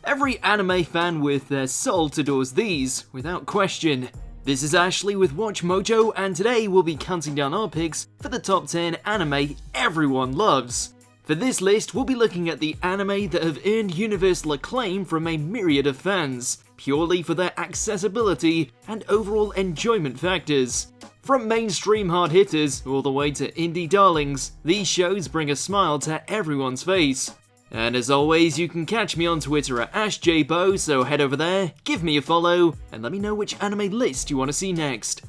Every anime fan with their salt adores these, without question. This is Ashley with WatchMojo, and today we'll be counting down our picks for the top 10 anime everyone loves. For this list, we'll be looking at the anime that have earned universal acclaim from a myriad of fans, purely for their accessibility and overall enjoyment factors. From mainstream hard hitters all the way to indie darlings, these shows bring a smile to everyone's face. And as always, you can catch me on Twitter at AshJBo, so head over there, give me a follow, and let me know which anime list you want to see next.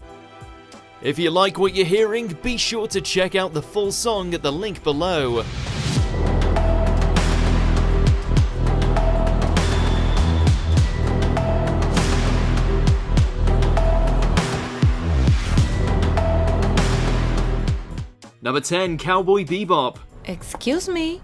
If you like what you're hearing, be sure to check out the full song at the link below. Number 10, Cowboy Bebop. Excuse me?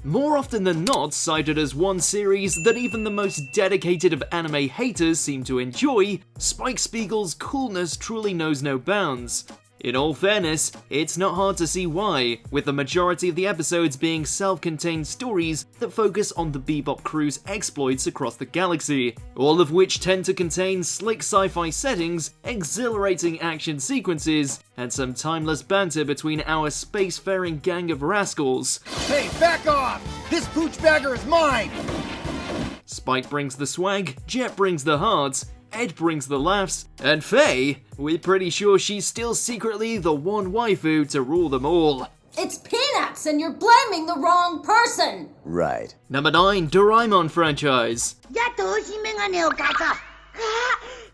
More often than not cited as one series that even the most dedicated of anime haters seem to enjoy, Spike Spiegel's coolness truly knows no bounds. In all fairness, it's not hard to see why, with the majority of the episodes being self-contained stories that focus on the Bebop crew's exploits across the galaxy, all of which tend to contain slick sci-fi settings, exhilarating action sequences, and some timeless banter between our spacefaring gang of rascals. Hey, back off! This pooch bagger is mine! Spike brings the swag, Jet brings the hearts, Ed brings the laughs, and Faye, we're pretty sure she's still secretly the one waifu to rule them all. It's peanuts and you're blaming the wrong person! Right. Number 9, Doraemon Franchise.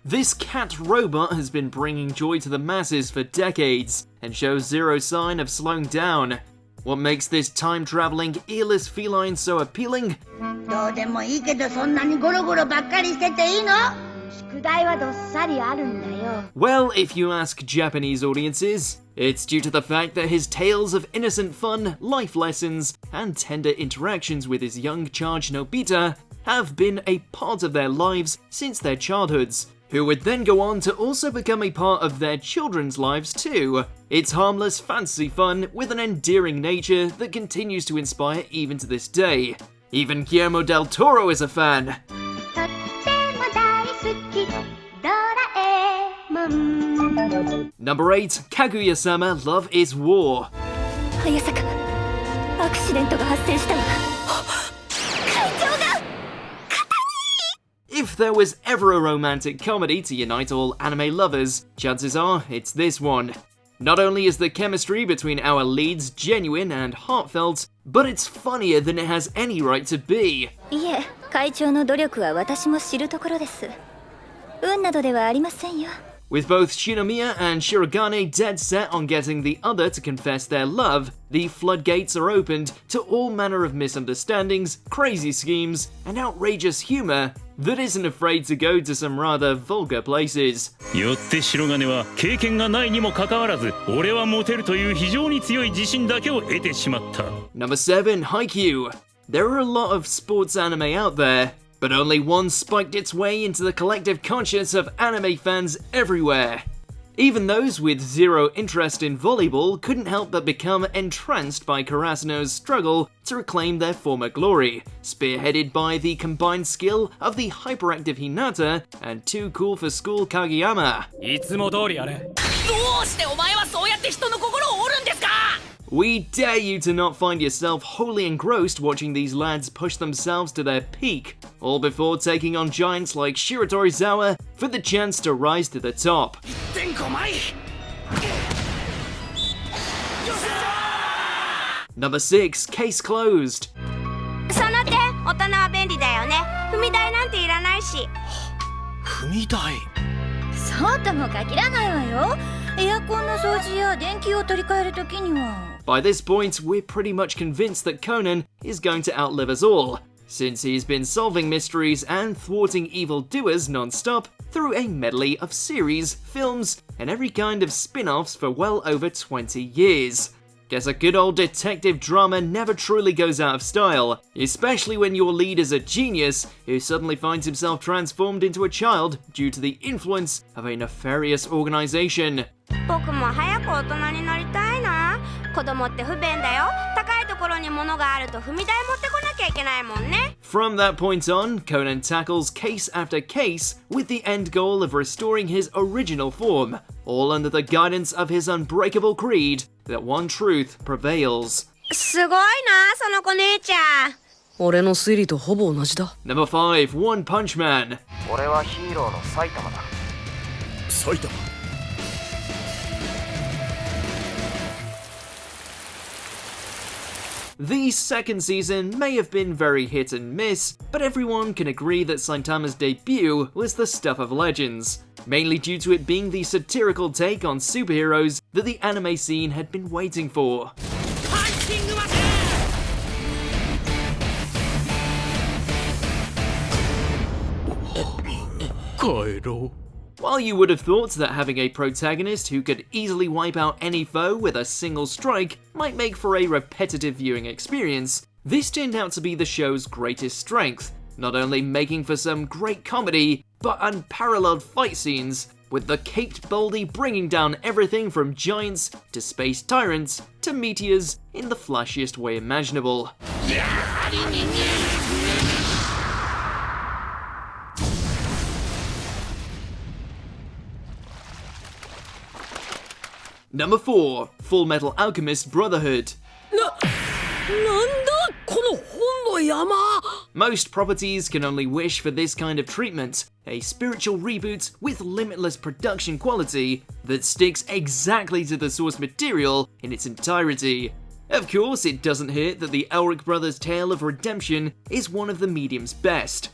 This cat robot has been bringing joy to the masses for decades, and shows zero sign of slowing down. What makes this time-traveling, earless feline so appealing? Well, if you ask Japanese audiences, it's due to the fact that his tales of innocent fun, life lessons, and tender interactions with his young charge Nobita have been a part of their lives since their childhoods, who would then go on to also become a part of their children's lives too. It's harmless fantasy fun with an endearing nature that continues to inspire even to this day. Even Guillermo del Toro is a fan. Number 8, Kaguya-sama, Love is War. If there was ever a romantic comedy to unite all anime lovers, chances are it's this one. Not only is the chemistry between our leads genuine and heartfelt, but it's funnier than it has any right to be. With both Shinomiya and Shirogane dead set on getting the other to confess their love, the floodgates are opened to all manner of misunderstandings, crazy schemes, and outrageous humor that isn't afraid to go to some rather vulgar places. Number 7, Haikyuu. There are a lot of sports anime out there, but only one spiked its way into the collective conscience of anime fans everywhere. Even those with zero interest in volleyball couldn't help but become entranced by Karasuno's struggle to reclaim their former glory, spearheaded by the combined skill of the hyperactive Hinata and too cool for school Kageyama. We dare you to not find yourself wholly engrossed watching these lads push themselves to their peak, all before taking on giants like Shiratorizawa for the chance to rise to the top. Number 6, Case Closed. By this point, we're pretty much convinced that Conan is going to outlive us all, since he's been solving mysteries and thwarting evildoers non-stop through a medley of series, films, and every kind of spin-offs for well over 20 years. Guess a good old detective drama never truly goes out of style, especially when your lead is a genius who suddenly finds himself transformed into a child due to the influence of a nefarious organization. From that point on, Conan tackles case after case with the end goal of restoring his original form, all under the guidance of his unbreakable creed that one truth prevails. すごいな、その子姉ちゃん。俺の推理とほぼ同じだ。 Number 5. One Punch Man. 俺はヒーローの埼玉だ。埼玉 The second season may have been very hit and miss, but everyone can agree that Saitama's debut was the stuff of legends, mainly due to it being the satirical take on superheroes that the anime scene had been waiting for. While you would have thought that having a protagonist who could easily wipe out any foe with a single strike might make for a repetitive viewing experience, this turned out to be the show's greatest strength, not only making for some great comedy, but unparalleled fight scenes, with the caked Baldy bringing down everything from giants to space tyrants to meteors in the flashiest way imaginable. Number 4. Fullmetal Alchemist Brotherhood. なんだこの本の山。 Most properties can only wish for this kind of treatment, a spiritual reboot with limitless production quality that sticks exactly to the source material in its entirety. Of course, it doesn't hurt that the Elric brothers' tale of redemption is one of the medium's best.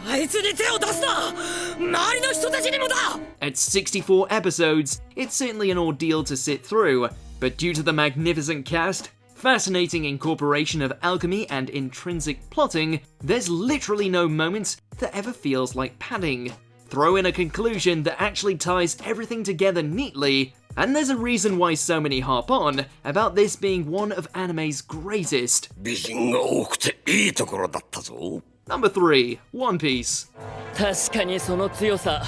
あいつに手を出すな。周りの人たちにもだ。 At 64 episodes, it's certainly an ordeal to sit through, but due to the magnificent cast, fascinating incorporation of alchemy and intrinsic plotting, there's literally no moment that ever feels like padding. Throw in a conclusion that actually ties everything together neatly, and there's a reason why so many harp on about this being one of anime's greatest. 美人が多くていいところだったぞ Number 3. One Piece. 確かにその強さ、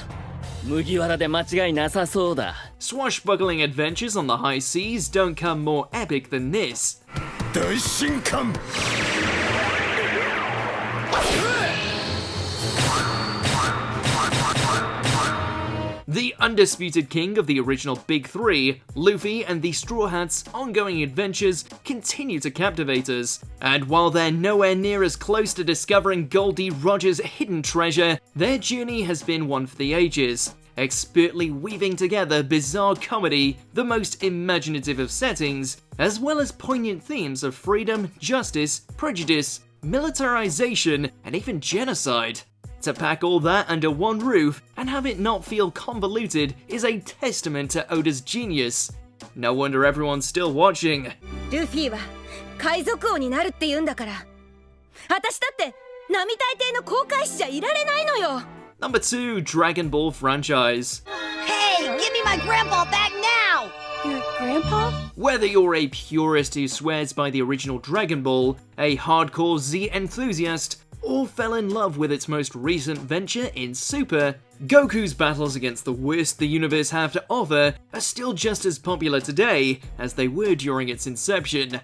麦わらで間違いなさそうだ。 Swashbuckling adventures on the high seas don't come more epic than this. 大神官 The undisputed king of the original Big Three, Luffy and the Straw Hats' ongoing adventures continue to captivate us. And while they're nowhere near as close to discovering Goldie Roger's hidden treasure, their journey has been one for the ages, expertly weaving together bizarre comedy, the most imaginative of settings, as well as poignant themes of freedom, justice, prejudice, militarization, and even genocide. To pack all that under one roof and have it not feel convoluted is a testament to Oda's genius. No wonder everyone's still watching. ルフィは海賊王になるって言うんだから。私だって並大抵の航海士じゃいられないのよ。Number 2. Dragon Ball Franchise. Hey, give me my grandpa back now! Your grandpa? Whether you're a purist who swears by the original Dragon Ball, a hardcore Z enthusiast, or fell in love with its most recent venture in Super, Goku's battles against the worst the universe have to offer are still just as popular today as they were during its inception.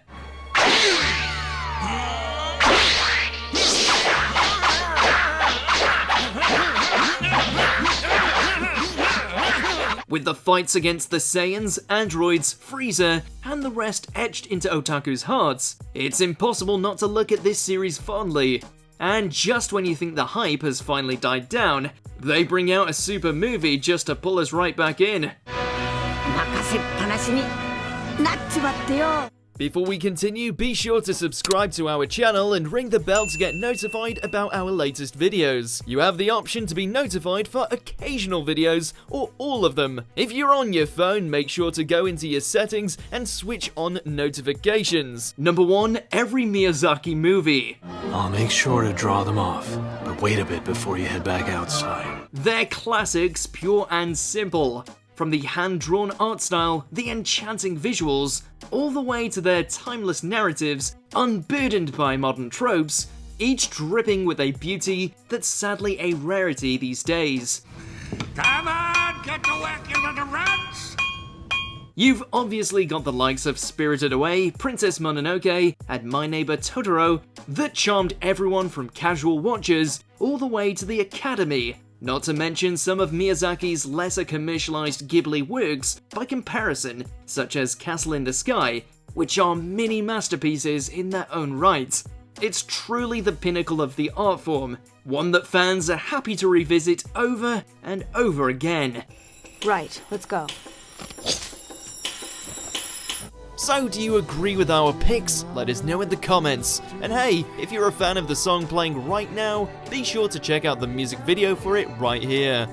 With the fights against the Saiyans, androids, Frieza, and the rest etched into otaku's hearts, it's impossible not to look at this series fondly. And just when you think the hype has finally died down, they bring out a Super movie just to pull us right back in. 任せっぱなしになっちまってよ。 Before we continue, be sure to subscribe to our channel and ring the bell to get notified about our latest videos. You have the option to be notified for occasional videos or all of them. If you're on your phone, make sure to go into your settings and switch on notifications. Number 1. Every Miyazaki movie. I'll make sure to draw them off, but wait a bit before you head back outside. They're classics, pure and simple. From the hand-drawn art style, the enchanting visuals, all the way to their timeless narratives, unburdened by modern tropes, each dripping with a beauty that's sadly a rarity these days. Come on, get to work, you little rats! You've obviously got the likes of Spirited Away, Princess Mononoke, and My Neighbor Totoro that charmed everyone from casual watchers all the way to the Academy, not to mention some of Miyazaki's lesser commercialized Ghibli works by comparison, such as Castle in the Sky, which are mini masterpieces in their own right. It's truly the pinnacle of the art form, one that fans are happy to revisit over and over again. Right, let's go. So, do you agree with our picks? Let us know in the comments. And hey, if you're a fan of the song playing right now, be sure to check out the music video for it right here.